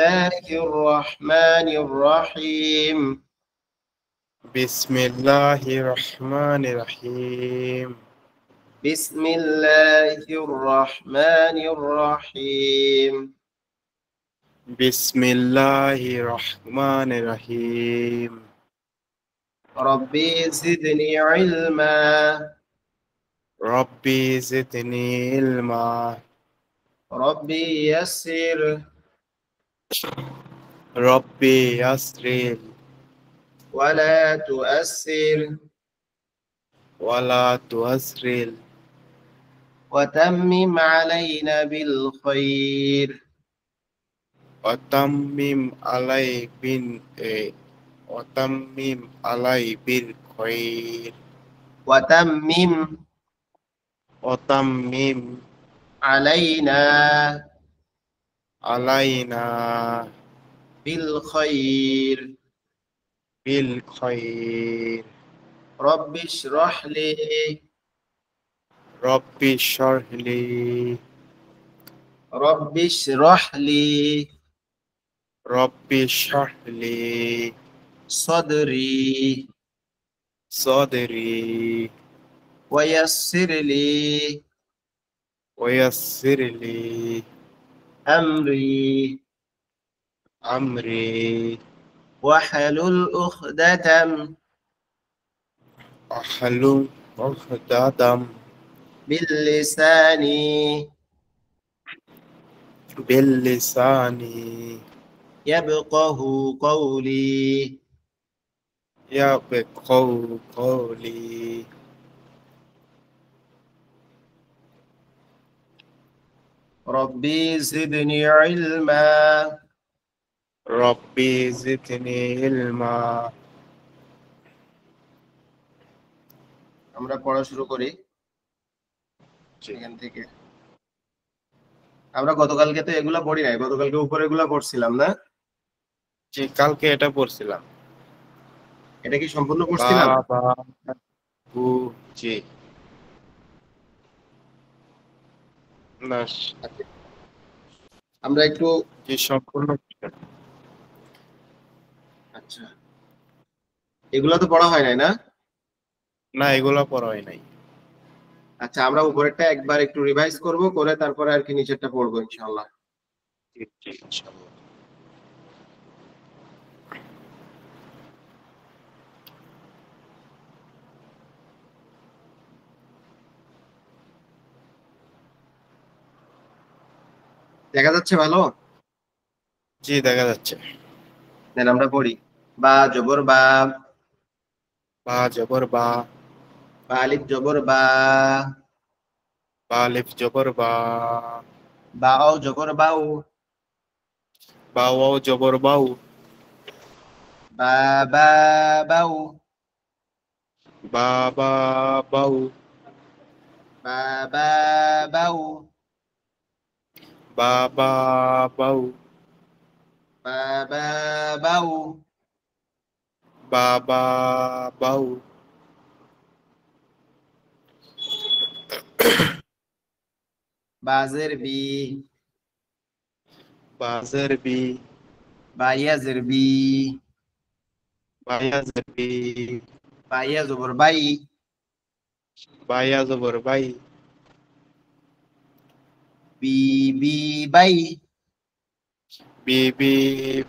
الله الرحمن الرحيم بسم الله الرحمن الرحيم بسم الله الرحمن الرحيم بسم الله الرحمن الرحيم ربي زدني علما ربي زدني علما ربي يسر ربي يسر ولا تؤسر ولا تؤسر وتمم علينا بالخير وتمم علي وتمم علي بالخير وتمم وتمم علينا علينا بالخير بالخير رب اشرح لي ربي اشرح لي رب اشرح لي ربي اشرح لي صدري صدري ويسر لي ويسر لي أمري أمري واحلل عقدة أحلل عقدة باللسان باللسان يفقه قولي يفقهوا قولي ربي زدني علما ربي زدني علما আমরা পড়া শুরু করি এখান থেকে। আমরা গতকালকে তো এগুলা পড়ি নাই, গতকালকে উপরে এগুলা পড়ছিলাম না? জি, কালকে এটা পড়ছিলাম। এটা কি সম্পূর্ণ পড়ছিলাম? বাবা জি না, আমরা একটু জি সম্পূর্ণ। আচ্ছা, এগুলা তো পড়া হয় নাই না? না, এগুলা পড়া হয় নাই। আচ্ছা, আমরা উপরেরটা একবার একটু রিভাইজ করব, করে তারপরে আর কি নিচেরটা পড়বো ইনশাআল্লাহ। জি জি ইনশাআল্লাহ। দেখা যাচ্ছে ভালো? জি দেখা যাচ্ছে। দেন আমরা পড়ি। বা জবর বা, বা জবর বা, বা আলিফ জবর বা, বা আলিফ জবর বা, বা ও জবর বাউ, বা ওয়াও জবর বাউ, বা বা বাউ, বা বা বাউ, বা বা বাউ, বা বা বাউ, বা বা বাউ, বা বা বাউ, বাজের বি, বা জের বি, বা ইয়াজের বি, বা ইয়া জের বি, বা ইয়া জবর বাই, বা ইয়া জবর বাই, বি বি বাই। বি বি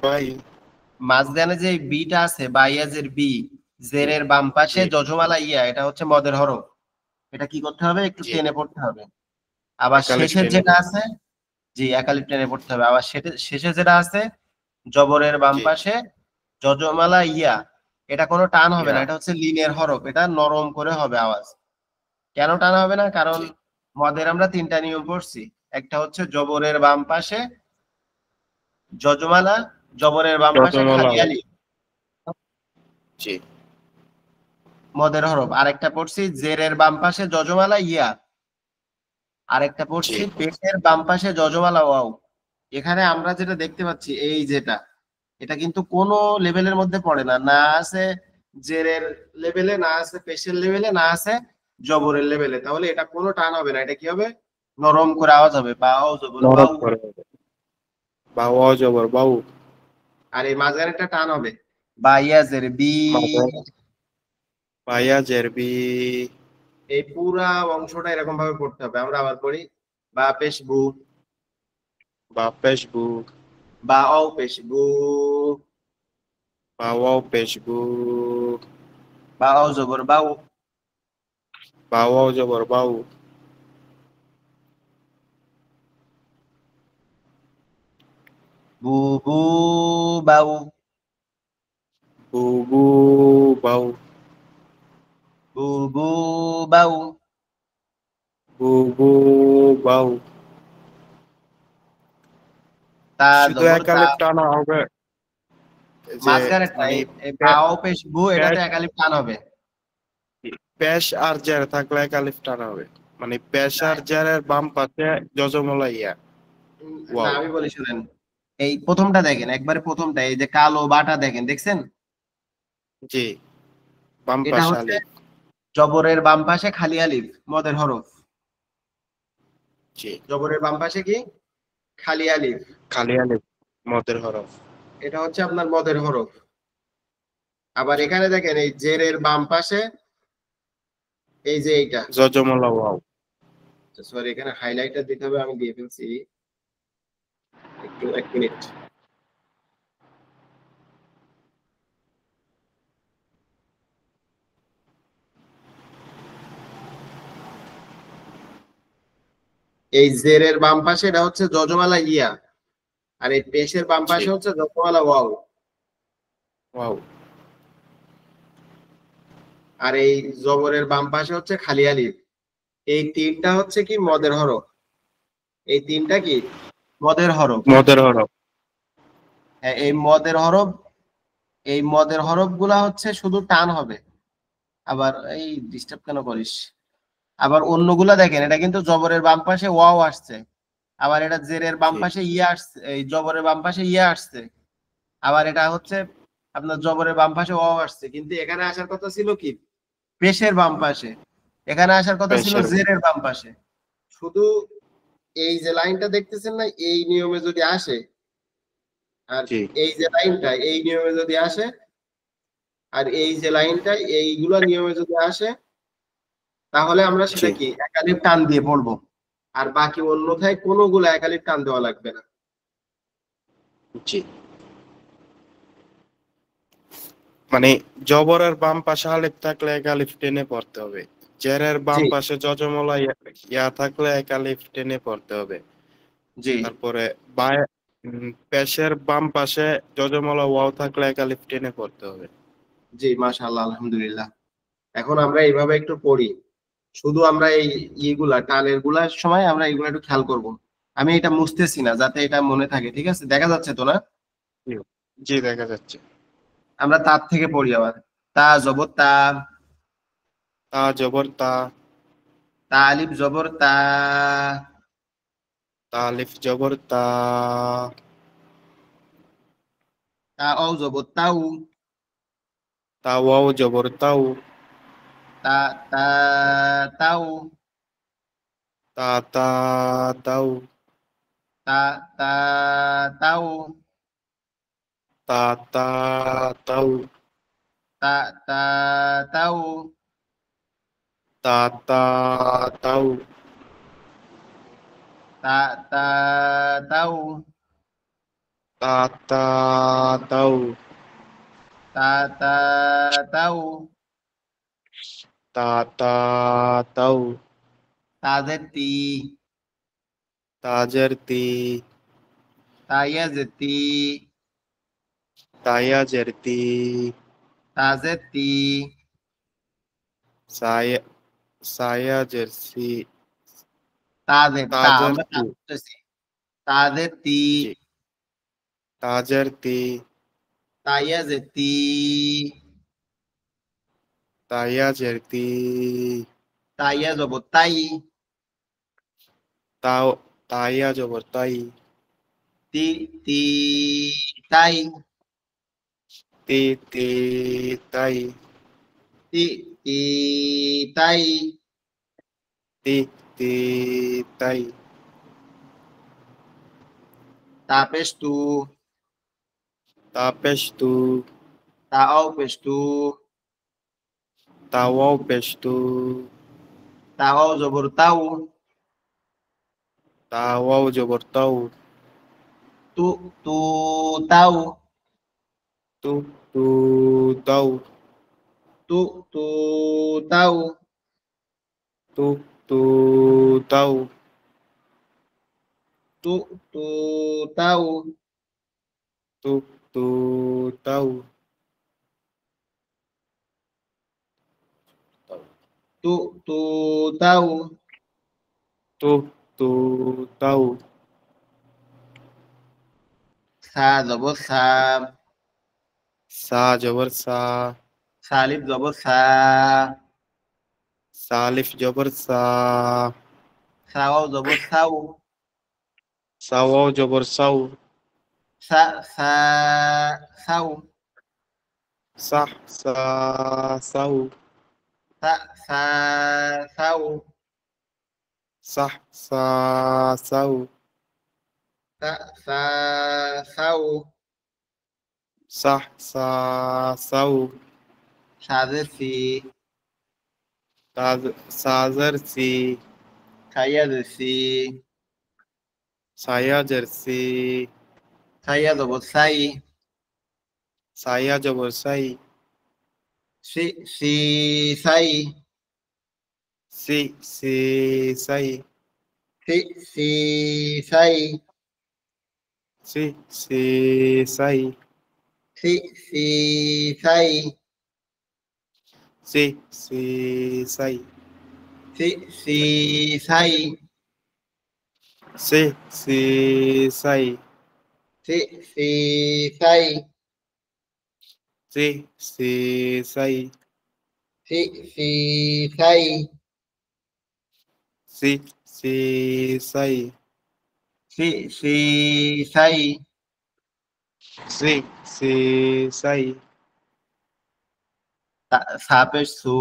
বাই। মাঝখানে যে বিটা আছে, বা ইয়াজের বি, জেরের বাম পাশে জি যজমালা ইয়া, এটা হচ্ছে মদের হরফ। এটা কি করতে হবে? একটু জি টেনে পড়তে হবে। আবার একালিফ শেষের টেনে যেটা আছে, জি একালিফ টেনে পড়তে হবে। আবার শেষে যেটা আছে জবরের বাম জি পাশে যজমালা ইয়া, এটা কোনো টান হবে না, ইয়া এটা হচ্ছে লিনের হরফ, এটা নরম করে হবে আওয়াজ। কেন টান হবে না? কারণ জি মদের আমরা তিনটা নিয়ম পড়ছি। একটা হচ্ছে জবরের বাম পাশে যজমালা, জবরের বাম পাশে যতমালা খালি আলিফ জি মদের হরফ। আরেকটা পড়ছি জেরের বাম পাশে যজমালা ইয়া, আরেকটা জি পড়ছি পেটের বাম পাশে যজমালা ওয়াও। এখানে আমরা যেটা দেখতে পাচ্ছি, এই যেটা, এটা কিন্তু কোন লেভেলের মধ্যে পড়ে না, না আছে জেরের লেভেলে, না আছে পেশের লেভেলে, না আছে জবরের লেভেলে। তাহলে এটা কোনো টান হবে না, এটা কি হবে? নরম করে আওয়াজ হবে, বাও জবর নরম বাউ, করে হবে। বা ওয়াও জবর বাউ, আর এই মাঝখানেরটা টান হবে। বা ইয়া জের বি। মাঝে বা ইয়া জের বি, এই পুরা অংশটা এরকম ভাবে পড়তে হবে। আমরা আবার পড়ি। বা পেশ বু। বা পেশ বু, বা অও পেশ বু। বা ওয়াও পেশ বু, বা অও জবর বাউ। বা ওয়াও জবর বাউ, বু বু বাউ। বু বু বাউ, বু বু বাউ। বু বু বাউ। তা শুধু জবর তা। একালিপ টানা হবে, যে মাঝখানেরটা মানে এই বা অও পেশ বু, এটাতে পেশ একালিপ টান হবে। পেশ আর জের থাকলে একালিপ টানা হবে, মানে পেশ আর জেরের বাম পাশে যজমলা ইয়া না, ওয়াও। আমি বলি শুনেন। এই প্রথমটা দেখেন, একবারে প্রথমটা, এই যে কালো বাটা দেখেন, দেখছেন? জি, বাম এটা পাশে হচ্ছে আলিফ। জবরের বাম পাশে খালি আলিফ, মদের হরফ। জি, জবরের বাম পাশে কি? খালি আলিফ। খালি আলিফ মদের হরফ। এটা হচ্ছে আপনার মদের হরফ। আবার এখানে দেখেন, এই জেরের বাম পাশে এই যে এইটা। যজমলা ওয়াও। সরি, এখানে হাইলাইটার দিতে হবে, আমি দিয়ে ফেলছি। একটু এক মিনিট। এই জেরের বাম পাশে এটা হচ্ছে যজমালা ইয়া। আর এই পেশের বাম জি, পাশে হচ্ছে যজমালা ওয়াও। ওয়াও। আর এই জবরের বাম পাশে হচ্ছে খালি আলিফ। এই তিনটা হচ্ছে কি মদের হরফ। এই তিনটা কি মদের হরফ। মদের হরফ। হ্যাঁ, এই মদের হরফ। এই মদের হরফ গুলা হচ্ছে শুধু টান হবে। আবার এই ডিস্টার্ব কেন করিস? আবার অন্যগুলা দেখেন, এটা কিন্তু জবরের বাম পাশে ওয়াও আসছে। আবার এটা জেরের বাম জি, পাশে ইয়া আসছে, এই জবরের বাম পাশে ইয়া আসছে। আবার এটা হচ্ছে আপনার জবরের বাম পাশে ওয়াও আসছে, কিন্তু এখানে আসার কথা ছিল কি পেশের বাম পাশে। এখানে আসার কথা ছিল পেশের। জেরের বাম পাশে। শুধু এই যে লাইনটা দেখতেছেন না, এই নিয়মে যদি আসে, আর জি, এই যে লাইনটা এই নিয়মে যদি আসে, আর এই যে লাইনটা এইগুলা নিয়মে যদি আসে, তাহলে আমরা জি, সেটা কি একালিপ টান দিয়ে পড়বো। আর বাকি অন্যথায় কোনোগুলো একালিপ টান দেওয়া লাগবে না। জি, মানে জবরের বাম পাশে আলিফ থাকলে এক আলিফ টেনে পড়তে হবে। জেরের জি বাম পাশে যজমলা ইয়া থাকলে এক আলিফ টেনে পড়তে হবে। জি তারপরে বায় পেশের বাম পাশে যজমলা ওয়াও থাকলে এক আলিফ টেনে পড়তে হবে। জি, মাশাআল্লাহ, আলহামদুলিল্লাহ। এখন আমরা এইভাবে একটু পড়ি। শুধু আমরা এই ইগুলা টানের গুলার সময় আমরা এগুলা একটু খেয়াল করব। আমি এটা মুছতেছি না, যাতে এটা মনে থাকে। ঠিক আছে, দেখা যাচ্ছে তো না? জি, জি, দেখা যাচ্ছে। আমরা তার থেকে পড়ি আবার। তা জবর তা। তা জবর তা, তা আলিফ জবর তা। তা আলিফ জবর তা, তা অও জবর তাউ। তা ওয়াও জবর তাও, তা তা তাউ। তা তা তাও, তা তা তাউ। তা তা তাও, তা তা তাউ। তা তা তাও, তা তা তাউ। তা তা তাও, তা তা তাউ। তা তা তাও, তাজের তি। তাজের তি, তাইয়াজের তি। তায়াজের তি, তাজের তি। সায়া সায়াজের সি, তাজের তা, তাজের আমরা তা তি, বলতেছি। তাজের তি। জি, তাজের তি, তাইয়াজের তি। তায়াজের তি, তাইয়া জবর তাই। তাও তাইয়া জবর তাই, তি তি তাই। তি তি তাই, তি তি তাই। তি তি তাই, তা পেশ তু, তা পেশ তু, তা অও পেশ তু, তা ওয়াও পেশ তু, তা অও জবর তাউ, তা ওয়াও জবর তাউ, তু তু তাউ, তু তু তাউ, তু তু তাউ, তু তু তাউ, তু তু তাউ, তু তু তাউ, তু তু তাউ, তু তু তাউ, সা জবর সা, সা জবর সা, সালিফ জবর সা, সালিফ জবর সা, সাওয়াও জবর সাউ, সা ওয়াও জবর সাউ, সা সা সাউ, সা সা সাউ, সা সা সাউ, সা সা সাউ, সা সা সাউ, সা সা সাউ, সাজের সি, সাজার সি, সাইয়াদের সি, সায়া জার্সি, সাইয়া জবর সাই, সায়া জবর সাই, সি সি সাই, সি সি সাই, সি সি সাই, সি সি সাই, সি সি সাই, সি সি সাই, সি সি সাই, সি সি সাই, সি সি সাই, সি সি সাই, সি সি সাই, সি সি সাই, সি সি সাই, সি সি সাই, সাপের সু,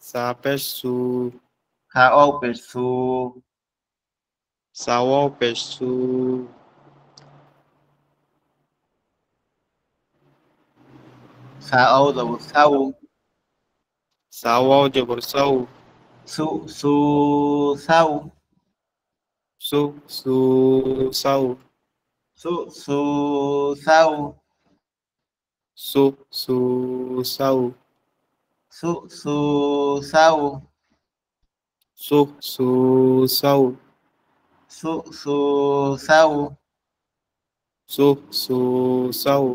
সাপের সু, খাওয়াও পের সু, সাওয়াও পেশ সু, সাও জবর সাউ, সাওয়াও জবর সাউ, সু সু সাউ, সু সু সাউ, সু সু সাউ, সু সু সাউ, সু সু সাউ, সু সু সাউ, সু সু সাউ, সু সু সাউ,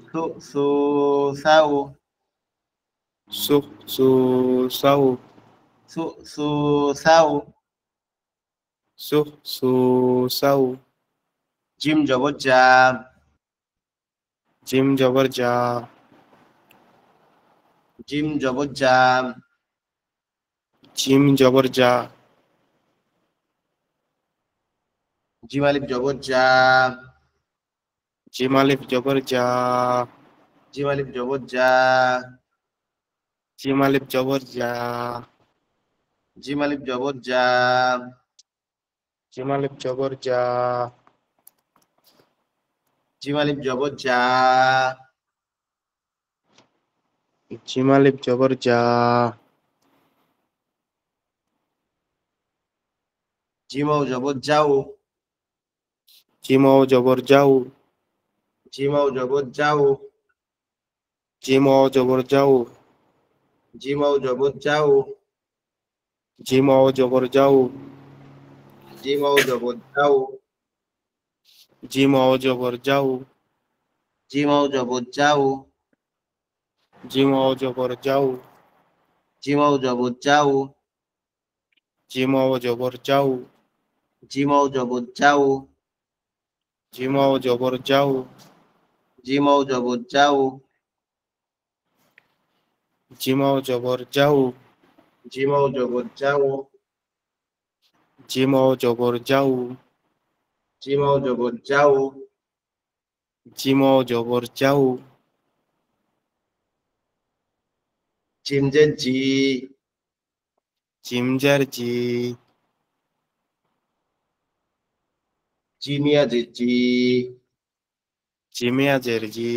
সু সু সাউ, সু সু সাউ, সু সু সাউ, সু সু সাউ, জিম জবর জা, জিম জবর জা, জিম জবর জা, জিম জবর জা, জিম আলিফ জবর জা, জিম আলিফ জবর জা, জিম আলিফ জবর জা, জিম আলিফ জবর জা, জিম আলিফ জবর জা, জিম আলিফ জবর জা, জিম আলিফ জবর জা, জিম আলিফ জবর জা, জিমাও জবর যাও, জিম ও জবর যাও, জিমাও জবর যাও, জিম ও জবর যাও, জিমাও জবর যাও, জিম ও জবর যাও, জিমাও জবর যাও, জিম ও জবর যাও, জিমাও জবর যাও, জিম ও জবর যাও, জিমাও জবর যাও, জিম ও জবর যাও, জিমাও জবর যাও, জিম ও জবর যাও, জিমাও জবর যাও, জিম ও জবর যাও, জিমাও জবর যাও, জিম ও জবর যাও, জিমাও জবর যাও, জিম ও জবর যাও, জিমজের জি, জিমজার জি, জিমিয়াজের জি, জিমিয়াজের জি,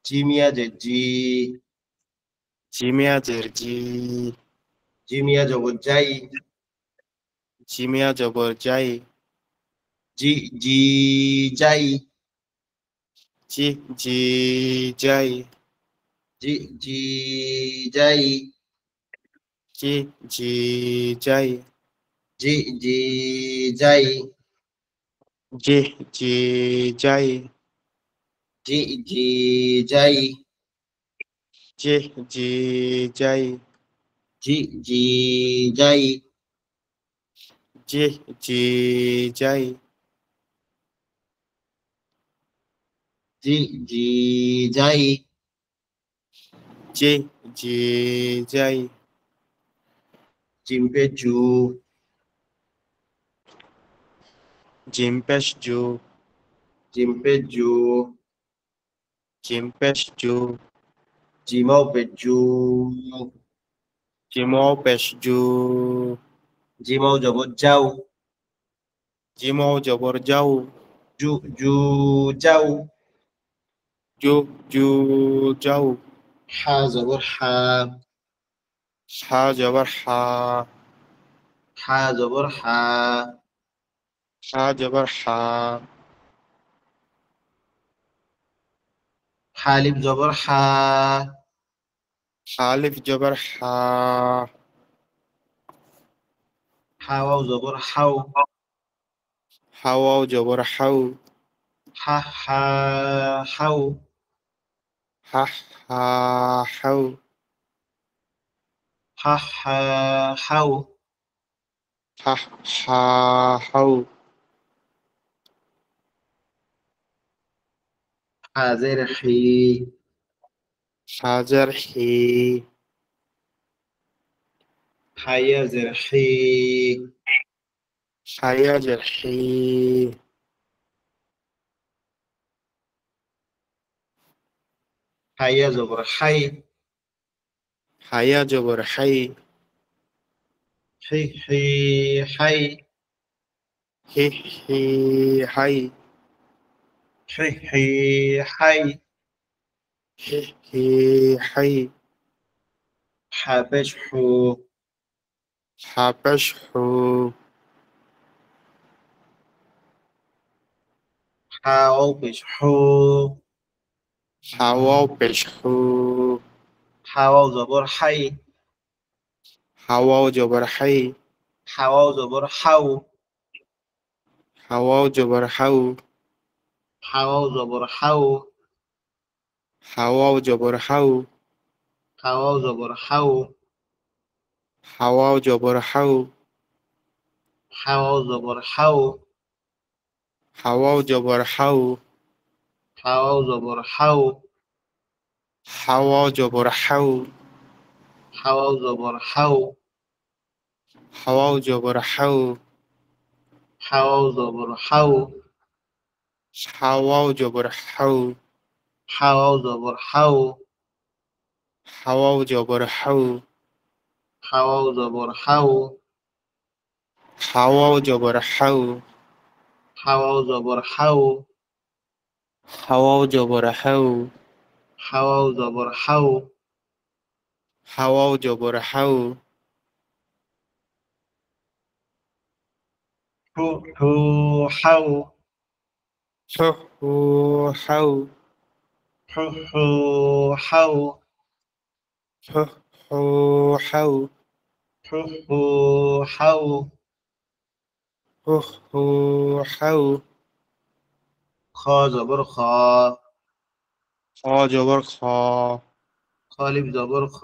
জিমিয়াজের জি, জিমিয়াজের জি, জিমিয়া জবর যাই, জিমিয়া জবর যাই, জি জি যাই, জি জি যাই, জি জি যাই, জি জি যাই, জি জি যাই, জি জি যাই, জি জি যাই, জি জি যাই, জি জি যাই, জি জি যাই, জি জি যাই, জি জি যাই, জিম্পে জু, জিমপেশ জু, জিম্পে জু, জিমপেশ জু, জিমাও পে জু, জিমও পেশ জু, জিমাও জবর যাও, জিমও জবর যাও, জু জু যাও, জু জু যাও, হা জবর হা, হা জবর হা, হা জবর হা, হা জবর হা, হালিফ জবর হা, হালিফ জবর হা, হাওয়াও জবর হাও, হাওয়াও জবর হাউ, হা হা হাও, হা হা হাউ, হা হা হাও, হা হা হাউ, হাজের হি, হাজার হি, হাইয়াজের হি, হায়াজার হি, হাইয়া জবর হাই, হায়া জবর হাই, হি হি হাই, হি হি হাই, হি হি হাই, হি হি হাই, হাপেশ হু, হাপেশ হু, হাও পেশ হু, হাওয়াও পেশ হু, হাওয়াও জবর হাই, হাওয়াও জবর হাই, হাওয়াও জবর হাও, হাওয়াও জবর হাউ, হাওয়াও জবর হাও, হাওয়াও জবর হাউ, হাওয়াও জবর হাও, হাওয়াও জবর হাউ, হাওয়াও জবর হাও, হাওয়াও জবর হাউ, হাওয়াও জবর হাও, হাওয়াও জবর হাউ, হাওয়াও জবর হাও, হাওয়াও জবর হাউ, হাওয়াও জবর হাও, হাওয়াও জবর হাউ, হাওয়াও জবর হাও, হাওয়াও জবর হাউ, হাওয়াও জবর হাও, হাওয়াও জবর হাউ, হাওয়াও জবর হাও, হাওয়াও জবর হাউ, হাওয়াও জবর হাও, হাওয়াও জবর হাউ, হু হু হাও, হু হু হাউ, হু হু হাও, হু হু হাউ, হু হু হাও, হু হু হাউ, খ জবর খ, খ জবর খ, খলিফ জবর খ,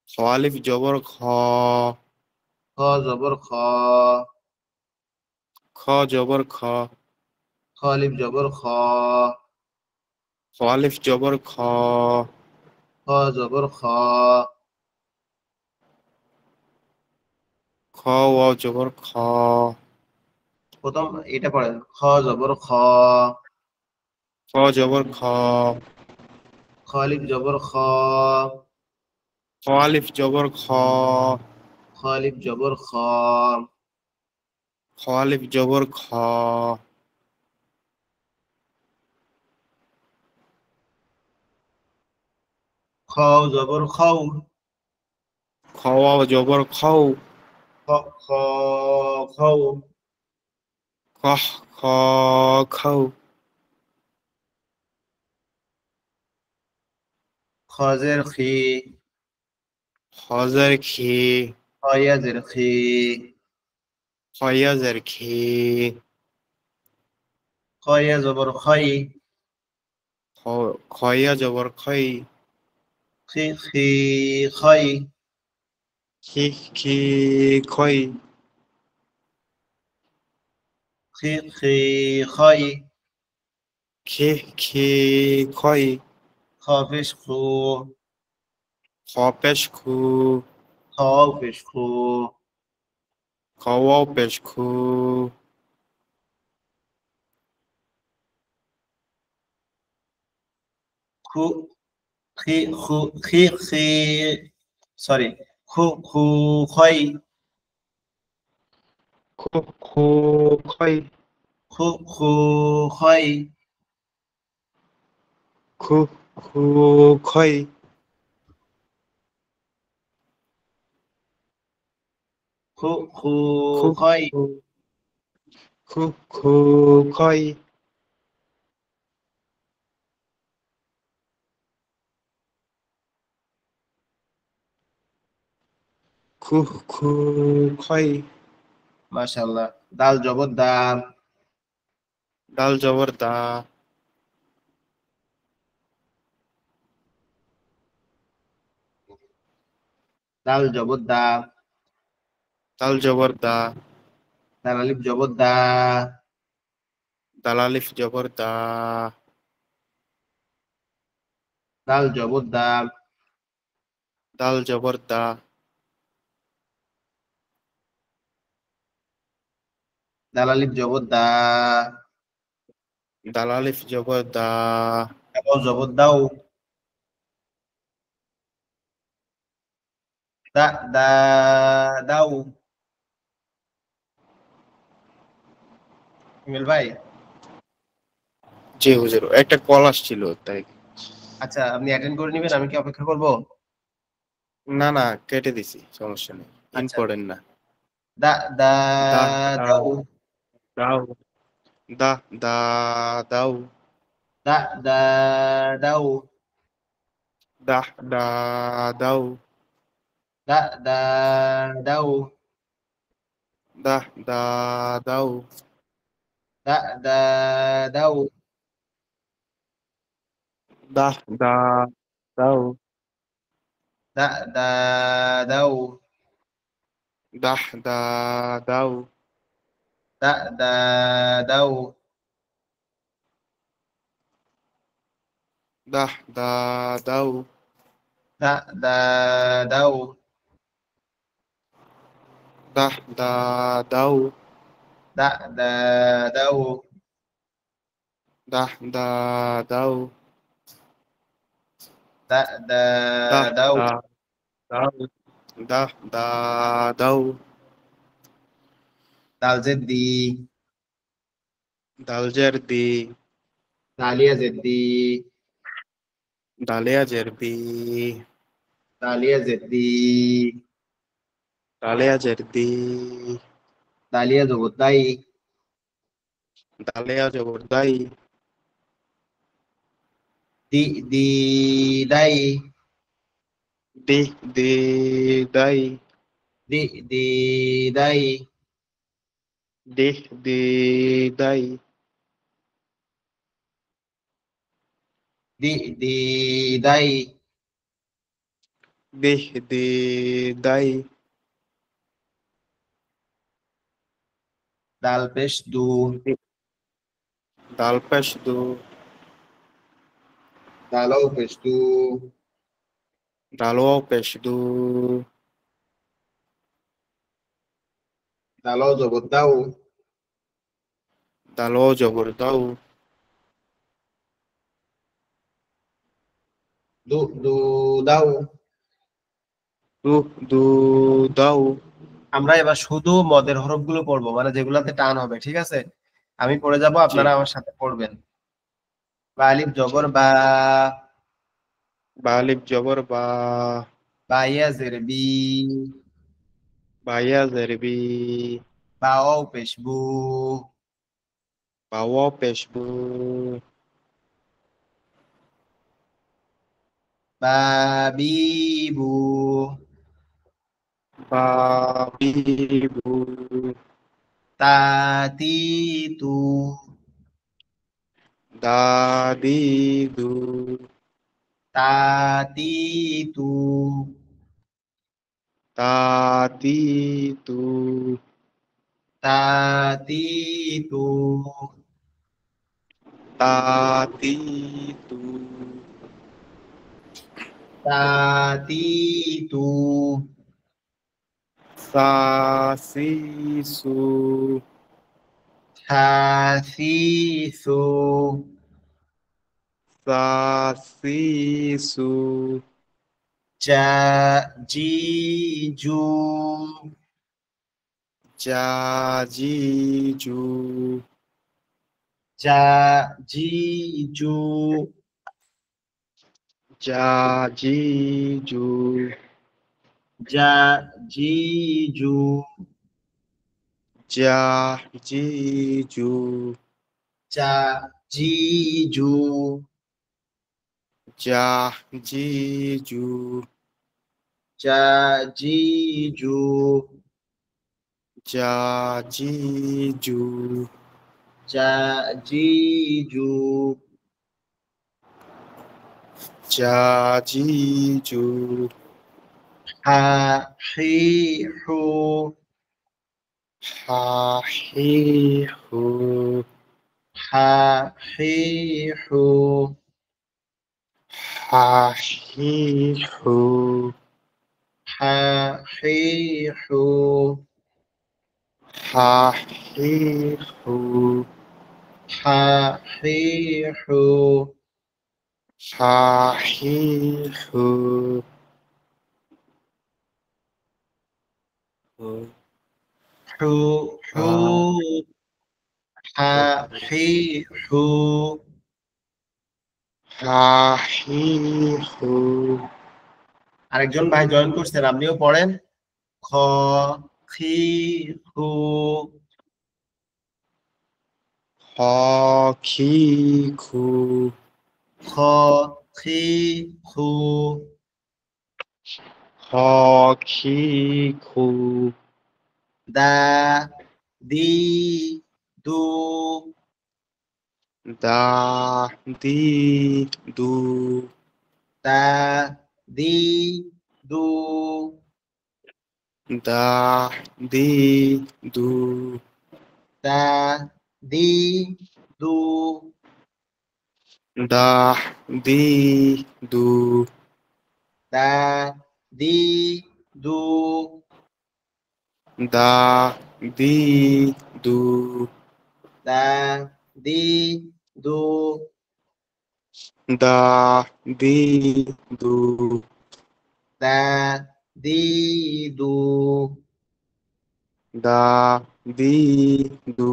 খালিফ জবর খ, খ জবর খ, খ জবর খ, খলিফ জবর খ, খালিফ জবর খ, খ জবর খ, খ ওয়াও জবর খ, প্রথম এটা পড়েন খ জবর খ, খ জবর খ, খলিফ জবর খ, খালিফ জবর খ, খলিফ জবর খ, খ আলিফ জবর খ। খ জবর খও। খ ওয়াও জবর খও। খ খ খও। খহ খ খৌ। খজের খি। হজের খি। খয়াজের খি। খয়াজের খি। খয়া জবর খই। খয়া জবর খই। খি খি খই। খি খি খই। খি খি খই। খি খি খই। খফিস খু। খ পেশ খু। খফিস খু। খ ওয়াও পেশ খু। খু খি খু খি খি সরি খু খু খই। খু খু খই। খু খু খই। খু খু খই। খু খু খু খই। খু খু খু খই। খু খু খই। মাশাআল্লাহ। দাল জবর দা। ডাল জবর দা। দাল জবর দা। ডাল জবর দা। দাল আলিফ জবর দা। দাল আলিফ জবর দা। দাল জবর দা। দাল জবর দা। দাল আলিফ জবর দা। দাল আলিফ জবর দা। দাও জবর দাও। দা দা দাও। ইমেল ভাই। জি হুজুর, একটা কল আসছিল তাই। আচ্ছা, আপনি অ্যাটেন্ড করে নেবেন, আমি কি অপেক্ষা করব? না না, কেটে দিছি, সমস্যা নেই। আচ্ছা। ইম্পর্টেন্ট না। দা দা দা দা দাও। দাও। দা দা দাও। দা দা দাও। দা দা দাও। দা দা দাও। দা দা দাও। দা দা দাও। দা দা দাও। দা দা দাও। দা দা দাও। দা দা দাও। দা দা দাও। দা দা দাও। দা দা দাও। দা দা দাও। দা দা দাও। দা দা দা দাও। দা দাও। দা দা দাও। দাল জেদ্দি। দালজের দি। দালিয়া জেদ্দি। দালিয়া জেরবি। দালিয়া জেদ্দি। দালিয়া জেরদি। দালিয়া জবরদাই। দালিয়া জবরদাই। দি দি দাই। দি দি দাই। দি দি দাই। দি দি দাই। দি দি দাই। দি দি দাই। দাল পেশ দু। দাল পেশ দু। দালাও পেশ দু। দালওয়াও পেশ দু। দালাও জবর দাও। দালওয়াও জবর দাও। দু দু দাও। দু দু দাও। আমরা এবার শুধু মদের হরফগুলো পড়বো, মানে যেগুলাতে টান হবে, ঠিক আছে? আমি পড়ে যাব, জি আপনারা আমার সাথে পড়বেন। বা আলিফ জি। জবর বা, বা আলিফ জবর বা, বা ইয়া জের বি, বা ইয়া জের বি, বা ওয়াও পেশ বু, বা ওয়াও পেশ বু, বা বি বু, বা বি বু, তা তি তু, দা দি দু, তা তি তু, তা দি তু, তা তি তু, তা দি তু, তা তি তু, সা সি সু, থা সি সু, সা সি সু, জা জি জু, জা জি জু, জা জি জু, জা জি জু, জা জি জু, জা জি জু, জা জি জু, জা জি জু, জা জি জু, জা জি জু, জা জি জু, জা জি জু, হা হি হু, হা হি হু, হা হি হু, হা হি হু, হা হি হু, হা হি হু, হা হি হু। হা হি হু, হু, হু হু, হা হা হি হু, হা হি হু, আরেকজন ভাই জয়েন করছেন, আপনিও পড়েন। খ খি হু, হ হি খু, খ খি খু, হ হি খু, দা দি দু, দা দি দু, দা দি দু, দা দি দু, দা দি দু, দা দি দু, দা দি দু, দা দি দু, দা দি দু, দা দি দু, দা দি দু, দা দি দু।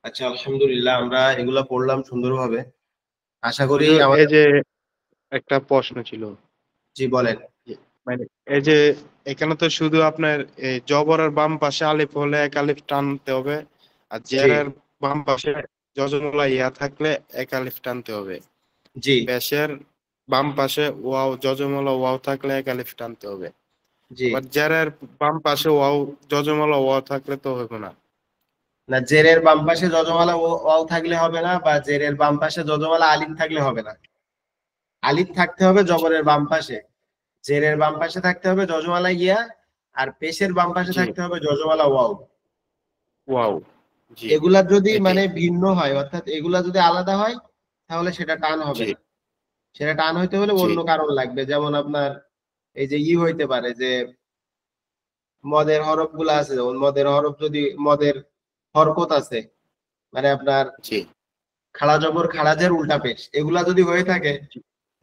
আচ্ছা, আলহামদুলিল্লাহ, আমরা এগুলা পড়লাম সুন্দরভাবে। আশা করি হুজুর, এই আমাদের। যে একটা প্রশ্ন ছিল, জি বলেন। মানে এই যে এখানে তো শুধু আপনার এই জবরের বাম পাশে আলিফ হলে এক আলিফ টানতে হবে, আর জি জেরের বাম পাশে যজমলা ইয়া থাকলে এক আলিফ টানতে হবে। জি পেশের বাম পাশে ওয়াও যজমলা ওয়াও থাকলে এক আলিফ টানতে হবে। জি। আবার জেরের বাম পাশে ওয়াও যজমলা ওয়াও থাকলে তো হবে না। না, জেরের বাম পাশে যজমালা ওয়াও থাকলে হবে না, বা জেরের বাম পাশে যজমালা আলিফ থাকলে হবে না। আলিফ থাকতে হবে জবরের বাম পাশে, জেরের বাম পাশে থাকতে হবে যজমালা ইয়া, আর পেশের বাম পাশে জি, থাকতে হবে যজমালা ওয়াও। ওয়াও। জি, এগুলা যদি এটাই। মানে ভিন্ন হয়, অর্থাৎ এগুলা যদি আলাদা হয়, তাহলে সেটা টান হবে জি না। সেটা টান হইতে হলে জি অন্য কারণ লাগবে, যেমন আপনার এই যে হইতে পারে যে মদের হরফ গুলা আছে, যেমন মদের হরফ যদি মদের হরকত আছে, মানে আপনার জি খাড়া জবর খাড়াজের উল্টা পেশ, এগুলা যদি হয়ে থাকে,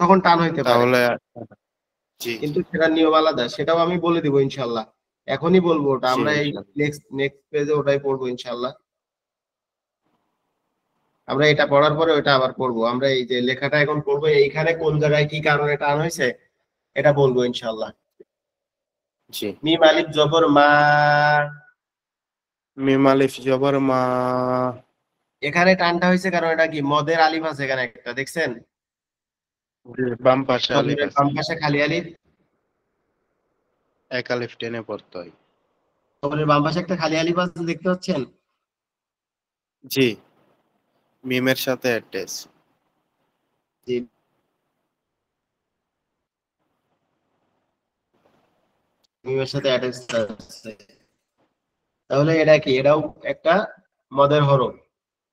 তখন টান হইতে পারে। তাহলে জি কিন্তু সেটার নিয়ম আলাদা, সেটাও আমি বলে দিব ইনশাল্লাহ। এখনই বলবো ওটা, জি আমরা এই ইনশাআল্লাহ। নেক্সট নেক্সট পেজে ওটাই পড়বো ইনশাল্লাহ। আমরা এটা পড়ার পরে ওটা আবার পড়বো। আমরা এই যে লেখাটা এখন পড়বো, এইখানে কোন জায়গায় কি কারণে টান হয়েছে এটা বলবো ইনশাল্লাহ। জি মিম আলিফ জবর মা, মিম আলিফ জবর মা, এখানে টানটা হয়েছে কারণ এটা কি মদের আলিফ আছে এখানে একটা, দেখছেন? বাম পাশে আলিফ জবরের আছে, বাম পাশে খালি আলিফ, এক আলিফ টেনে পড়তে হয়। জবরের বাম পাশে একটা খালি আলিফ আছে, দেখতে পাচ্ছেন? জি মিমের সাথে অ্যাটাচ। জি, মিমের সাথে অ্যাটাচ আছে। তাহলে এটা কি, এটাও একটা মদের হরফ,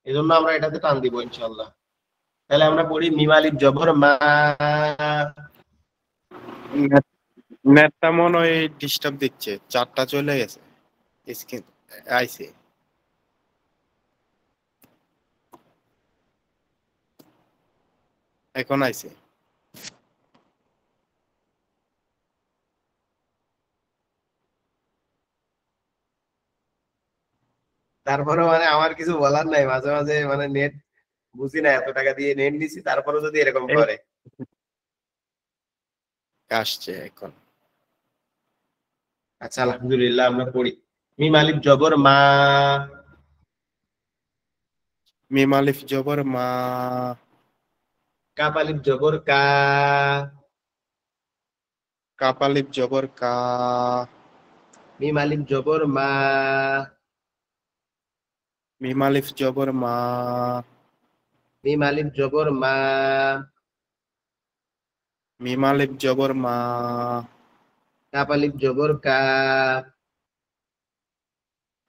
এজন্য আমরা এটাতে টান দিব ইনশাল্লাহ। তাহলে আমরা পড়ি মিম আলিফ জবর মা। নেটটা মনে হয় ডিস্টার্ব দিচ্ছে, 4টা চলে গেছে স্ক্রিন আইছে, এখন আইছে। তারপরে মানে আমার কিছু বলার নাই, মাঝে মাঝে মানে নেট বুঝি না, এত টাকা দিয়ে নেট নিছি তারপরে যদি এরকম এই করে। আসছে এখন। আচ্ছা আলহামদুলিল্লাহ, আমরা পড়ি মিম আলিফ জবর মা, মিম আলিফ জবর মা, কাপ আলিফ জবর কা, কাপ আলিফ জবর কা, মিম আলিফ জবর মা, মিম আলিফ জবর মা, মিম আলিফ জবর মা, মিম আলিফ জবর মা, কাপ আলিফ জবর কা,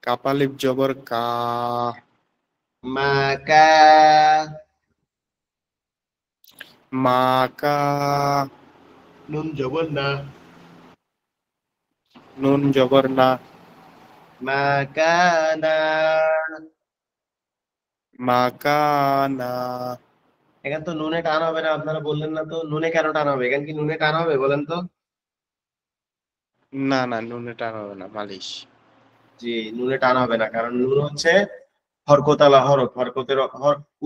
কাপ আলিফ জবর কা, মা কা, মা কা, নুন জবর না, নুন জবর না, মা কা না। মা কা না। এখানে তো নুনে টান হবে না, আপনারা বললেন না তো নুনে কেন টান হবে, এখানে কি নুনে টান হবে বলেন তো? না না, নুনে টান হবে না, মালিশ। জি, নুনে টান হবে না, কারণ নুন হচ্ছে হরকতালা হরফ, হরকতের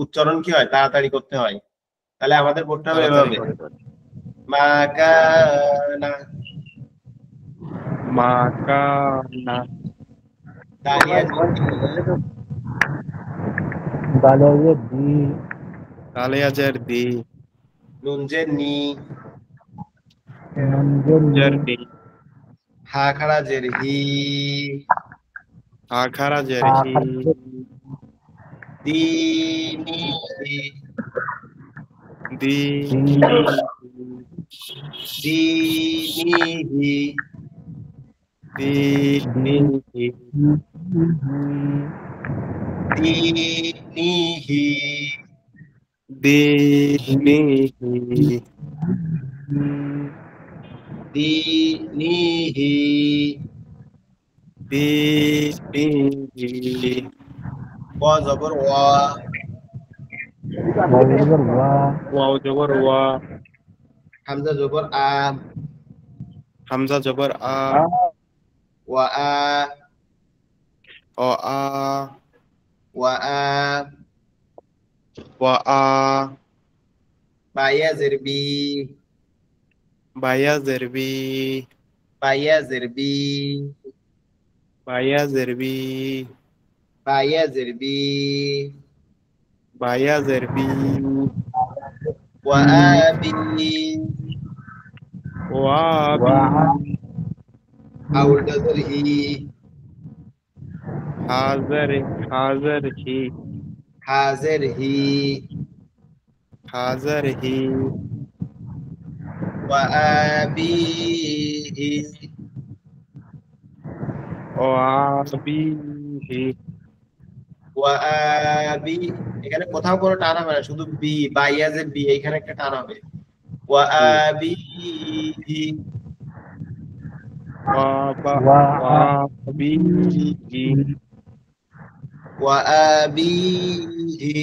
উচ্চারণ কি হয়, তাড়াতাড়ি করতে হয়। তাহলে আমাদের পড়তে হবে তাড়াতাড়ি এভাবে, করে দেন। মা কানা, মা কা না, দালিয়া কালে আজার দি, নুন যে নি, জার দি, হা খাড়া জের হি, আখারা জার হি, দি নি হি, দি, দি নি হি, দি, নি, হি, দি নি হি, দি, নি, হি, দি নি হি, দি, নি, হি, ওয়া জবর ওয়া, ওয়াও জবর ওয়া, হামজা জবর আ, হামজা জবর আ, ওয়া আ, অ আ, ওয়া আ, ওয়া আ, বায়া জের বি, বায়া জের বি, বায়া জের বি, বায়া জের বি, বায়া জের বি, বায়া জের বি, ওয়া আবি, ওয়া বি, হাউলটা জের হি, হাজার, হাজার হি, হাজের হি, হাজার হি, ওয়া আবিহি, ও আবি হি, ওয়া আবি, এখানে কোথাও কোনো টান হবে না, শুধু বি, বাইয়া জের বি, এখানে একটা টান হবে। ওয়া আবিহি, ওয়া বা, ওয়া বি হি, ওয়া আবিহি,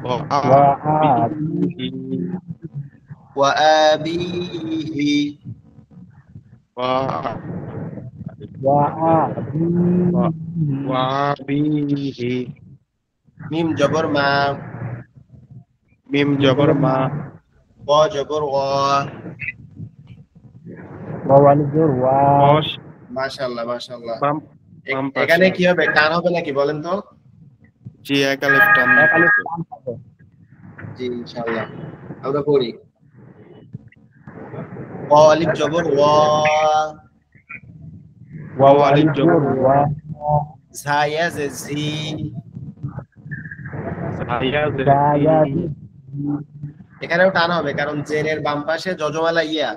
وأبيه وآبيه وأ- وأبيه وأبيه মিম জবর মা মিম জবর মা ক জবর গ ووالد কস মাশাআল্লাহ মাশাআল্লাহ বাম বাম এখানে পাশে কি হবে টান হবে নাকি বলেন তো জি এক আলিফ টান এক দিতে আলিফ হবে। টান হবে জি ইনশাআল্লাহ আমরা পড়ি ক আলিফ জবর ও ওয়াও আলিফ জবর ওয়া ঝায়া জে ঝি জায়া জের জায়া জি এখানেও টান হবে কারণ জেরের বাম পাশে যজমালা ইয়া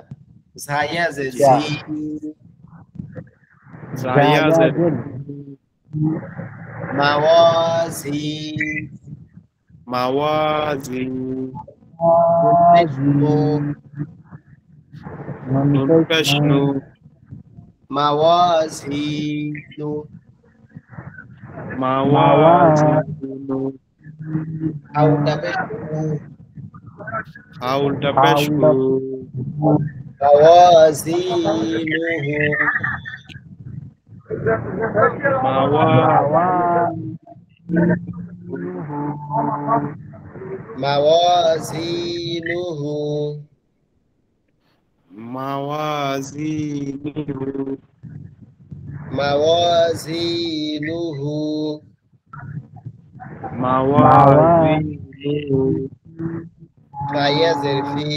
ঝায়া জে ইয়া। ঝি জায়া জের মাওয়াজি মাওয়াজি নুন পেশ নু মাওয়াজিনু মাওয়াজি নু আউটা পেশ হাউলটা পেশ হু মাওয়াজিনুহু মাওয়া মাওয়াজিনুহু মাওয়াজি মাওয়াজিনুহু মাওয়াজি ফায়াজের ফি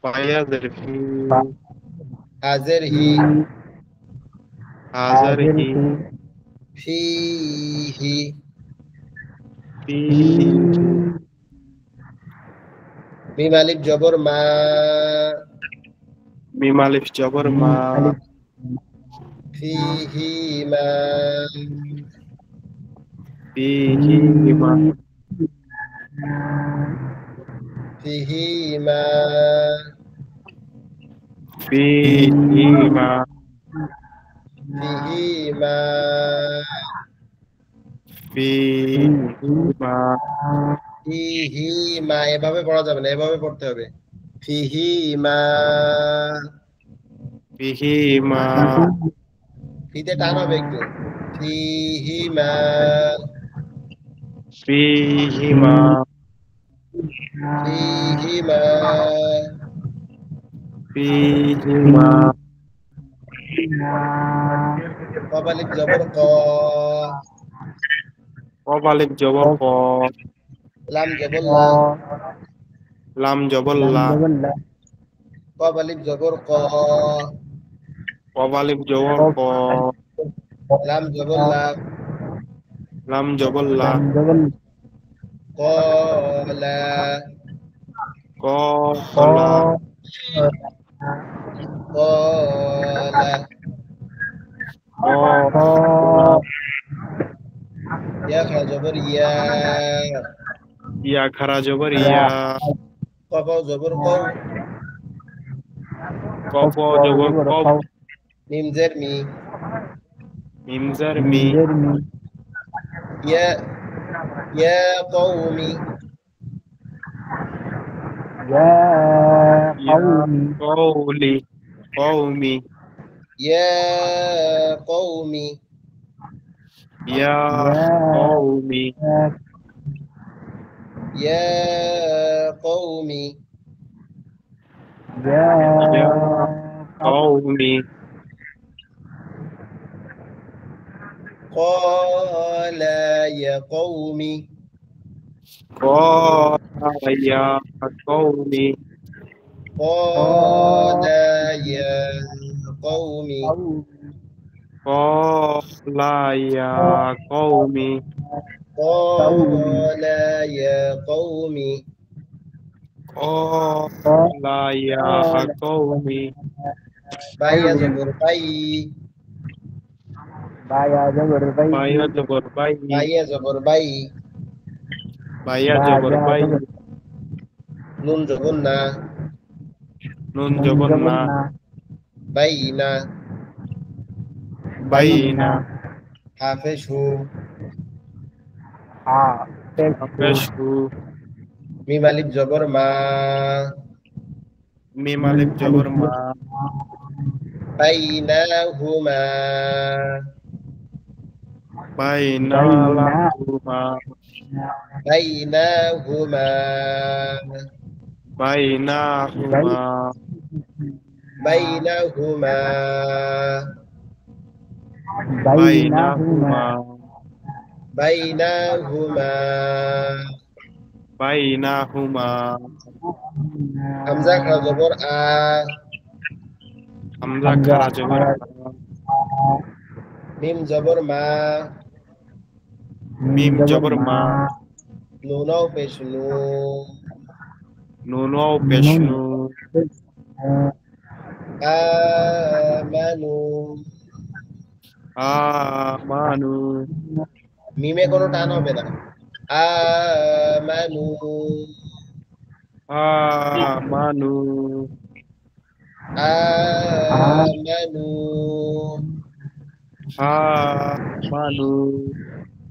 পায়া জের ফি হাজের হি হাজার হি ফিহি ফিহি মিম আলিফ জবর মা মিম আলিফ জবর মা ফিহিমা ফিহি মা ফিহিমা ফিহি মা ফিহিমা ফিহি মা ফিহিমা এভাবে পড়া যাবে না এভাবে পড়তে হবে ফিহিমা ফিহি মা ফিতে টান হবে একটু ফিহিমা ফিহি মা ফিহিমা ফিহি মা কফ আলিফ জবর ক কফ আলিফ জবর ক লাম জবর লা লাম জবর লা কফ আলিফ জবর ক কফ আলিফ জবর ক লাম জবর লা লাম জবর লা কলা কলা কলা ইয়া খা জবর ইয়া ইয়া খারা জবর ইয়া কফ জবর কও কফ জবর কফ মিম জের মি মিম জার মি ইয়া ইয়া কওমি কওলি কওমি ইয়া কওমি ইয়া কওমি ইয়া কওমি ইয়া কওমি قال يا قوم قال يا قوم قال يا قوم قال يا قوم قال يا قوم قال يا قوم بايا زبر باي بايا زبر باي بايا زبر باي بايا زبر باي بايا زبر باي نون زبر نا نون زبر نا باينا باينا حافظه পেশু মিম আলিফ জবর মা মিম আলিফ জবর মা বাইনাহুমা বাইনালাহুমা বাইনাহুমা বাইনাহুমা বাইনাহুমা বাইনাহুমা বাইনাহুমা বাইনাহুমা হামজা খারা জবর আ হামজা খারা জবর আ মিম জবর মা মিম জবর মা নুনাও পেশ নু নুন ওয়াও পেশ নু আমানু আমানু মিমে কোনো টান হবে না আমানু আমানু আমানু আমানু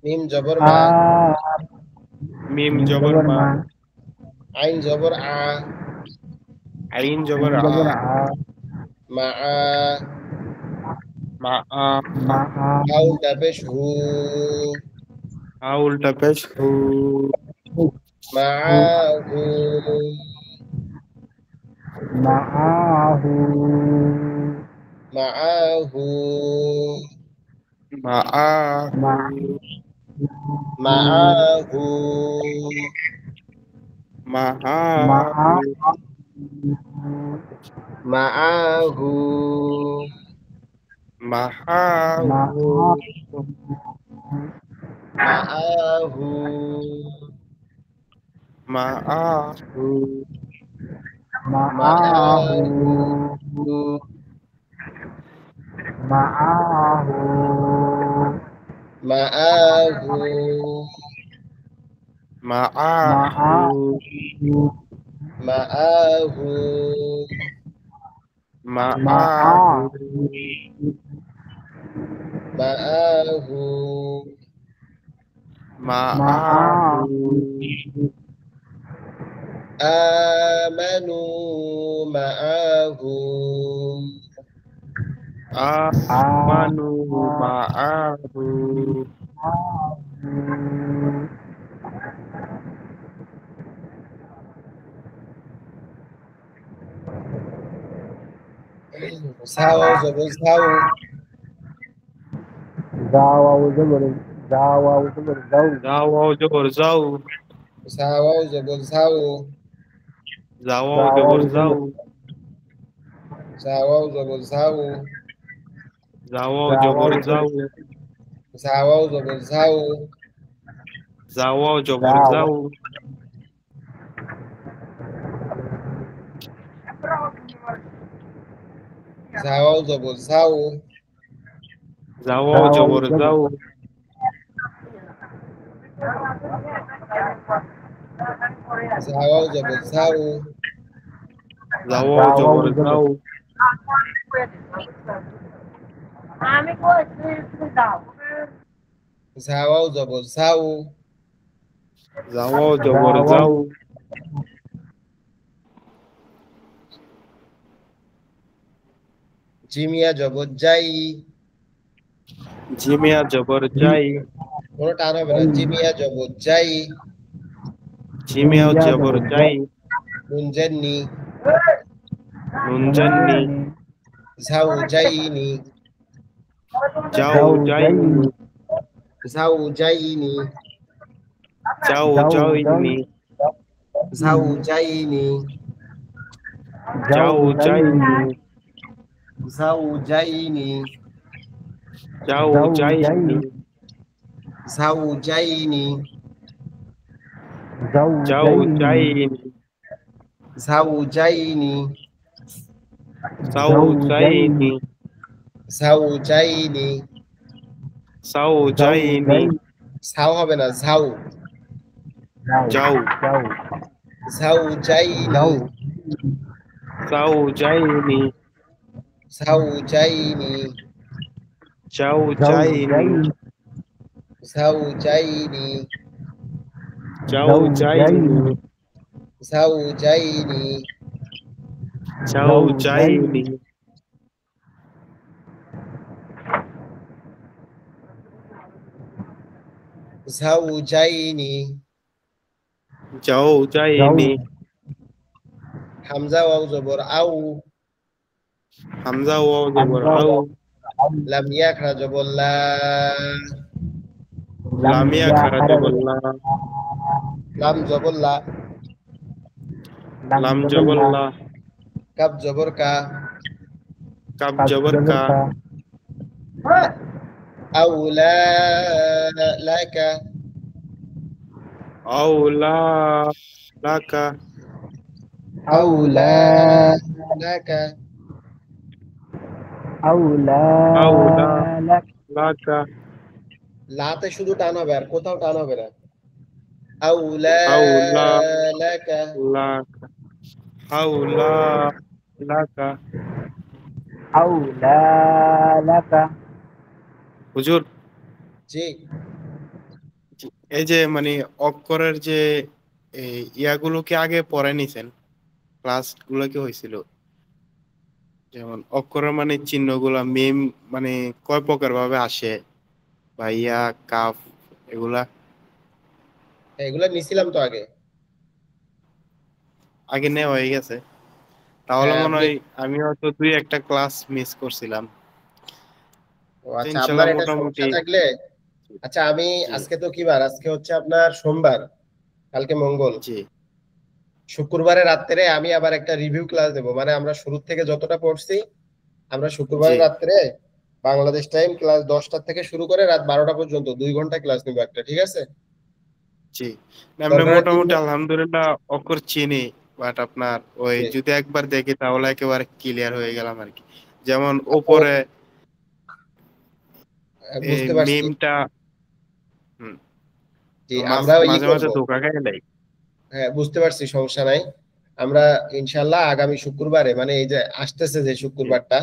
মিম জবর মা মিম জবর মা আইন জবর আ আইন জবর আ মা মা আ হাউলটা পেশ হু উল্টা পেশ হু মাহু মাহু মা আ মাহু মা আ মাহু মা আ মাহু মা আ মাহু মাহু মা আ মাহু মা আ মাহু মা আ আমানু মাহু আমানু মা আহু সাও জবর সাও Zawa jabur zau. যাও জবর যাও সাও জবর সাও যাও জবর যাও সাও জবর সাও যাও জবর যাও সাও জবর সাও যাও জবর যাও সাও জবর সাও যাও জবর যাও সাও জবর সাও যাও জবর যাও আমি কইছি তুমি দাও সাও জবর সাও যাও জবর যাও জিমিয়া জবর যাই জিমিয়া জবর যাই কোনো টান হবে না জিমিয়া জবর যাই জিমিয়া জবর যাই নুন জান্নি নুন জান্নি ঝাউ জাইনি যাও যাইনি ঝাউ জাইনি যাও যাইনি ঝাউ জাইনি যাও যাইনি ঝাউ জাইনি যাও যাইনি ঝাউ জাইনি যাও যাইনি ঝাউ জাইনি যাও যাইনি ঝাউ জাইনি যাও যাইনি ছাউ হবে না ঝাউ যাও ঝাউ জাইনি যাও যাইনি ঝাউ জাইনি যাও যাইনি ঝাউ জাইনি জাউজাইনি জাউজাইনি জাউজাইনি জাউজাইনি জাউজাইনি হামজা ওয়াও জবর আউ হামজা ওয়াও জবর আউ লাম ইয়া খারা জবর লা লামিয়া খারা জবর লা লাম জবর লা লাম জবর লা কাব জবর কা কাব জবর কা আউলা লাকা আউলা লাকা আউলা লাকা আউলা লাকা লাতে শুধু টান হবে আর কোথাও টান হবে না আউলা আউলা লাকা লাকা আউলা লাকা আউলা লাকা। হুজুর জি এই যে মানে অক্ষরের যে ইয়াগুলো কি আগে পড়ে নিছেন, ক্লাস গুলো কি হয়েছিল? যেমন অক্ষরের মানে চিহ্নগুলা মিম মানে কয় প্রকার ভাবে আসে, বা ইয়া কাফ এগুলা এগুলা নিছিলাম তো আগে। আগে নেওয়া হয়ে গেছে? তাহলে হ্যাঁ, মনে হয় আমি হয়তো দুই একটা ক্লাস মিস করছিলাম। আচ্ছা ইনশাল্লাহ আপনার এটা মোটামুটি। সমস্যা থাকলে আচ্ছা আমি জি আজকে তো কি বার, আজকে হচ্ছে আপনার সোমবার, কালকে মঙ্গল, জি শুক্রবারের রাত্রে আমি আবার একটা রিভিউ ক্লাস দেবো। মানে আমরা শুরু থেকে যতটা পড়ছি আমরা জি শুক্রবারের রাত্রে বাংলাদেশ টাইম ক্লাস 10টা থেকে শুরু করে রাত 12টা পর্যন্ত 2 ঘন্টা ক্লাস নিবো একটা, ঠিক আছে? জি আমরা দরকার মোটামুটি আলহামদুলিল্লাহ অক্ষর চিনি, বাট আপনার ওই জি, যদি একবার দেখি তাহলে একেবারে ক্লিয়ার হয়ে গেলাম আর কি। যেমন উপরে বুঝতে পারছি। মিমটা জি মাঝে আমরা ই মাঝে করবো। ধোকা খেয়ে দেয়। হ্যাঁ বুঝতে পারছি, সমস্যা নাই। আমরা ইনশাল্লাহ আগামী শুক্রবারে, মানে এই যে আসতেছে যে জি শুক্রবারটা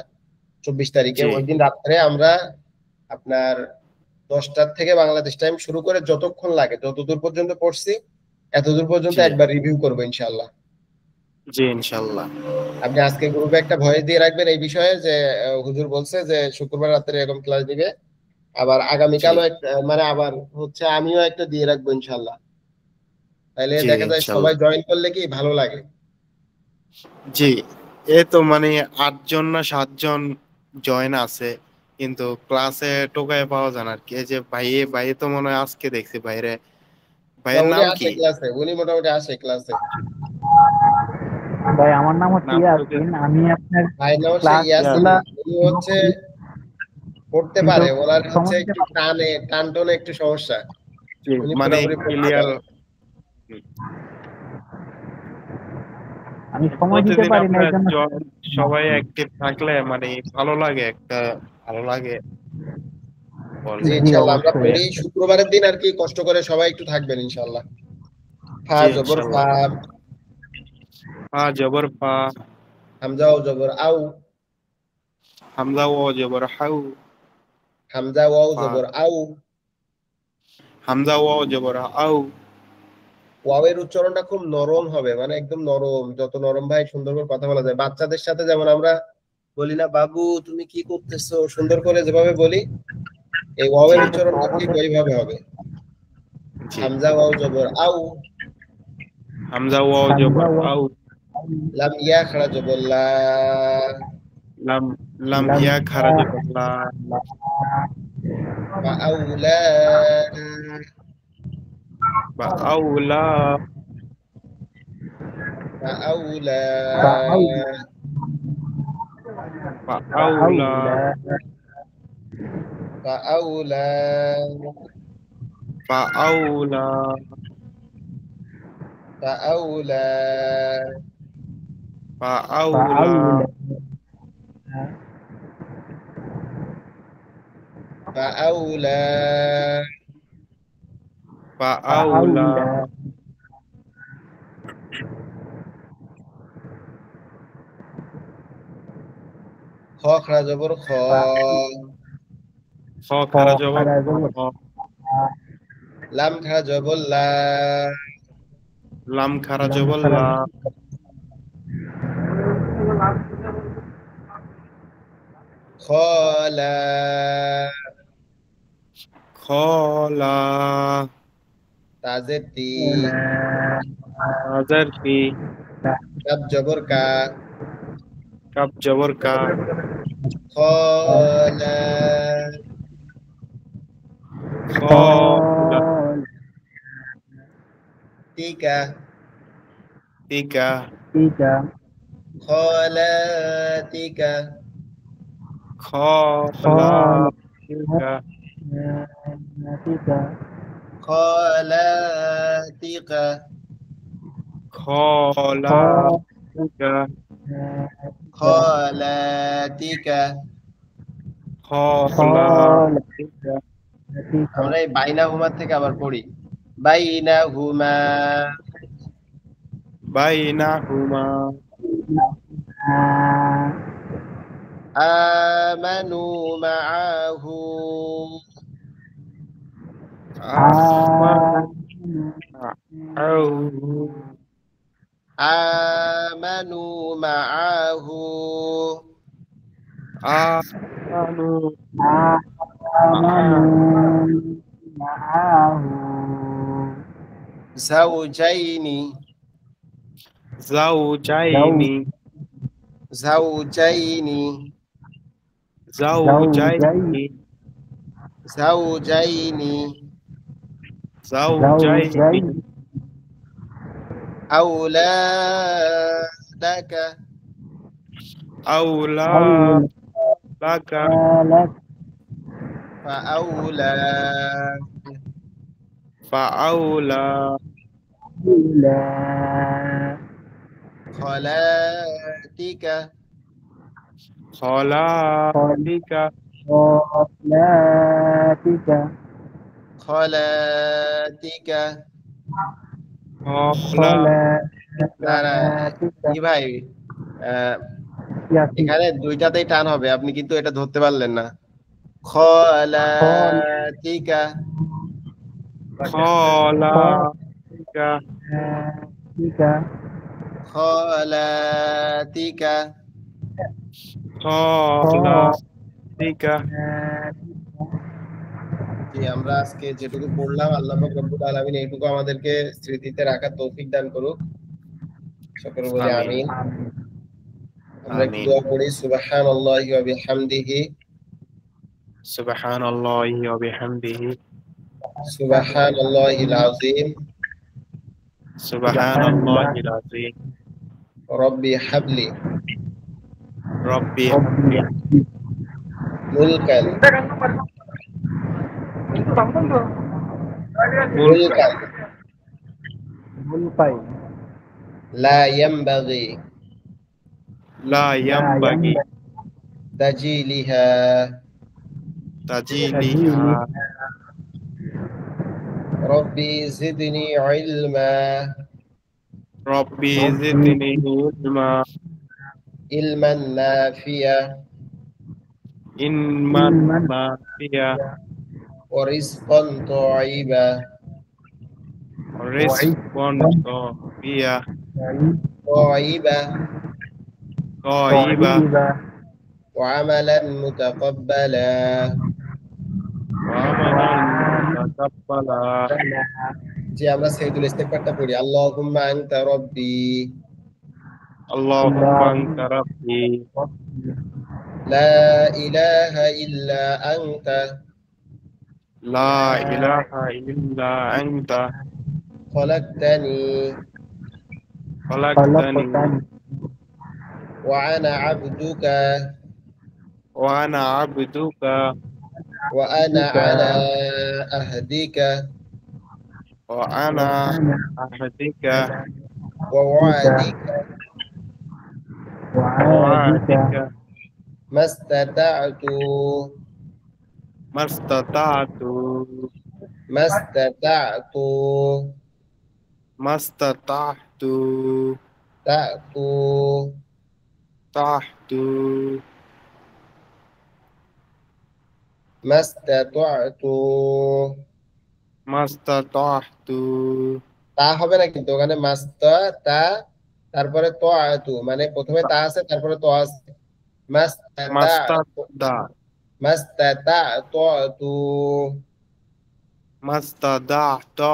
24 তারিখে, জি ওই দিন রাত্রে আমরা আপনার 10টার থেকে বাংলাদেশ টাইম শুরু করে যতক্ষণ লাগে, যতদূর পর্যন্ত পড়ছি এতদূর পর্যন্ত জি একবার রিভিউ করবো ইনশাল্লাহ। জি ইনশাল্লাহ। আপনি আজকে গ্রুপে একটা ভয়েস দিয়ে রাখবেন এই বিষয়ে যে হুজুর বলছে যে শুক্রবার রাত্রে এরকম ক্লাস দিবে। আবার জি আগামীকালও একটা, মানে আবার হচ্ছে আমিও একটা দিয়ে রাখবো ইনশাল্লাহ। তাহলে জি দেখা যায় সবাই ইনশাল্লাহ। জয়েন করলে কি ভালো লাগে। জি এই তো মানে 8 জন না 7 জন জয়েন আছে, কিন্তু ক্লাসে টোকায় পাওয়া যায় না আর কি। এই যে ভাইয়ে তো মনে হয় আজকে দেখছি বাইরে। না ভাইয়ের উনি নাম আসে কি? ক্লাসে, উনি মোটামুটি আসে ক্লাসে। ভাই আমার নাম হচ্ছে নামটা কি? ইয়াসিন, আমি আপনার ভাইয়ের নাম হচ্ছে ক্লাস ইয়াসিন। গুলা উনি হচ্ছে পড়তে কিন্তু পারে, ওনার হচ্ছে সময় দিতে একটু পারবো না। টান টনে একটু সমস্যা। জি, উনি মানে পুরোপুরি পড়তে ক্লিয়ার। পারে। আমি সময় দিতে প্রতিদিন পারি না, এই আপনার জন্য। সবাই অ্যাক্টিভ থাকলে মানে ভালো লাগে, একটা ভালো লাগে জি পড়লে। জি ইনশাল্লাহ আমরা অবশ্যই। পড়ি শুক্রবারের দিন আর কি, কষ্ট করে সবাই একটু থাকবেন ইনশাল্লাহ। ফা জি জবর ফা, ইনশাল্লাহ। ফা জবর ফা, হামজা ও জবর আউ, হামজা ও জবর হাউ, হামজা ওয়াও ফা জবর আউ। হামজা ও জবর আউ। ওয়াওয়ের উচ্চারণটা খুব নরম হবে, মানে একদম নরম, যত নরম ভাই সুন্দর করে কথা বলা যায়। বাচ্চাদের সাথে যেমন আমরা বলি না বাবু তুমি কি করতেছো, সুন্দর করে যেভাবে বলি, এই জি ওয়াওয়ের উচ্চারণটা ঠিক ওইভাবে হবে। জি হামজা ওয়াও জবর আউ, হামজা ও হামজা জবর ওয়া আউ, লাম ইয়া খাড়া জবর লা, লাম লাম লাম ইয়া খারা জবর লা, ফা আউলা, বা আউলা, ফা আউলা, ফাআউলা বা আউলা, ফাআউলা ফা আউলা, বা আউলা, ফা আউলা, বা আউলা, ফাআউলা ফা আউলা, বা আউলা, ফাআউলা খ খাড়া জবর খ, খ খারা জবর খারা খ, জবর লাম খাড়া জবর লা, লাম খারা জবর লা, খলা, খলা, তাজের তি, হাজার ফি, কাব জবর কা, কাপ জবর কা, খলা, খলা, তিকা, tika, খলা, তিকা, খলা, tika, খলা, তিকা, খলা, tika, খলা, তিকা। খলা, tika, আমরা এই বাইনা হুমার থেকে আবার পড়ি। বাইনা হুমা, বাইনাহুমা, আমানু মাআহু, আমানু, আমানু মাআহু, আমানু, জাওজাইনি, জাউজাইনি, জাওজাইনি, জাউজাইনি, জাওজাইনি, জাউজাইনি, আওলাদাকা, আউলাদাকা, ফাআউলা, ফাআউলা, খলাতিকা, খলাতিকা, খলাতিকা। খলাতিকা, না না, কি ভাই, আহ, এখানে দুইটাতেই টান হবে, আপনি কিন্তু এটা ধরতে পারলেন না। খলাতিকা, খলাতিকা, খলাতিকা। খলাতিকা। জি, আমরা আজকে যেটুকু পড়লাম, আল্লাহ পাক রব্বুল আলামিন এইটুকু আমাদেরকে স্মৃতিতে রাখার তৌফিক দান করুক। সকলে বলি আমিন, আমিন। আমরা একটু আমিন। দোয়া করি। সুবহানাল্লাহি ওয়া বিহামদিহি, সুবহানাল্লাহি ওয়া বিহামদিহি, সুবহানাল্লাহিল আযীম, সুবহানাল্লাহিল আযীম। রব্বি হাবলি রব্বি হাবলি মুলকান মুলকান মুলকান লা ইয়ানবাগি লা ইয়ানবাগি তাজিলিহা তাজিলিহা। রব্বি জিদনি ইলমা রব্বি জিদনি ইলমা ইলমান নাফিয়া ইলমান নাফিয়া ওয়া রিজকান তাইয়্যিবা রিজকান তাইয়্যিবা তাইয়্যিবা তাইয়্যিবা ওয়া আমালান মুতাকাব্বালা। ওয়া আমালান মুতাকাব্বালা। যে আমরা সাইদুল ইস্তেগফারটা পড়ি। আল্লাহুম্মা আনতা রব্বি আল্লাহুম্মা আনতা রাব্বি লা ইলাহা ইল্লা আনতা লা ইলাহা ইল্লা আনতা খলাকতানি খালাকতানি ওয়া আনা আবদুকা ওয়া আনা আবদুকা ওয়া আনা আলা আহদিকা ওয়া আনা আহদিকা ওয়া ওয়াদিকা ওয়া ওয়াদিকা মাস্তাতা'তু মাস্তাতাতু মাস্তাতা'তু মাস্তাতাতু ta'তু তাহতু মাস্তাতা'তু মাস্তাতাতু তা হবে না কিন্তু ওখানে মাস্তা তা তারপরে তো আতু মানে প্রথমে তা আছে তারপরে তো আছে মাস্তাদা মাস্তাতা তো আতু মাস্তাদাতু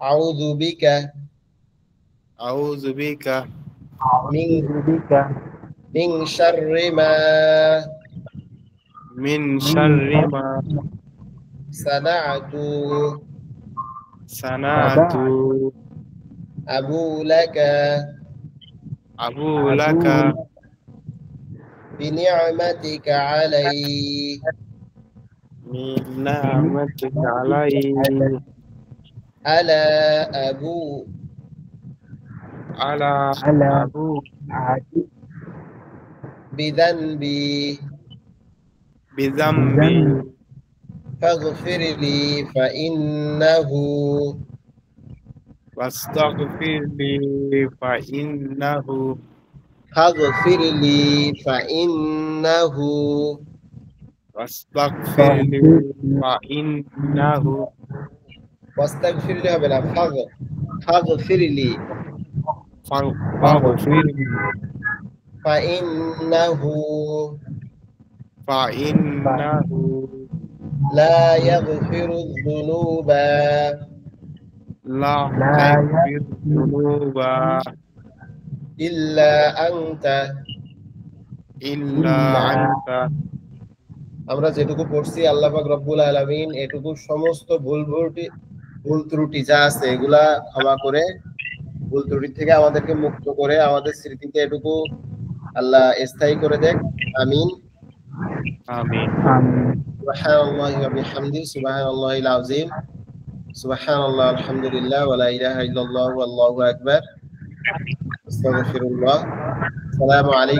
আউযু বিকা আউযু বিকা মিন আউযু বিকা মিন শাররি মা মিন শাররি মা সানাতু সানাতু আবু লাকা আবু লাকা বিনি'মাতিকা আলাই মিন নি'মাতিকা আলাইহি আলা আবু আলা আলা আবু আদি বিযানবি বিযামবি ফাগফির লি ফাইন্নাহু واستغفر لي فإنه ফাগফির লি ফাইন্নাহু واستغفر لي فإنه ওয়াস্তাগফির লি হবে না ফাগফির লি فاغفر لي ফাইন্নাহু فإنه লা ইয়াগফিরু যুনুবা لا يغفر الذنوب ইল্লা আনতা إلا أنت আমরা যেটুকু পড়ছি আল্লাহ পাক রব্বুল আলামিন এটুকু সমস্ত ভুল ত্রুটি যা আছে এগুলা ক্ষমা করে ভুল ত্রুটি থেকে আমাদেরকে মুক্ত করে আমাদের স্মৃতিতে এটুকু আল্লাহ স্থায়ী করে দেখ আমিন آمين আমিন সুবহানাল্লাহি ওয়া বিহামদিহি সুবহানাল্লাহিল আযীম সুবহানাল্লাহ আলহামদুলিল্লাহ ওয়া লা ইলাহা ইল্লাল্লাহু আল্লাহু আকবার আস্তাগফিরুল্লাহ আসসালামু আলাইকুম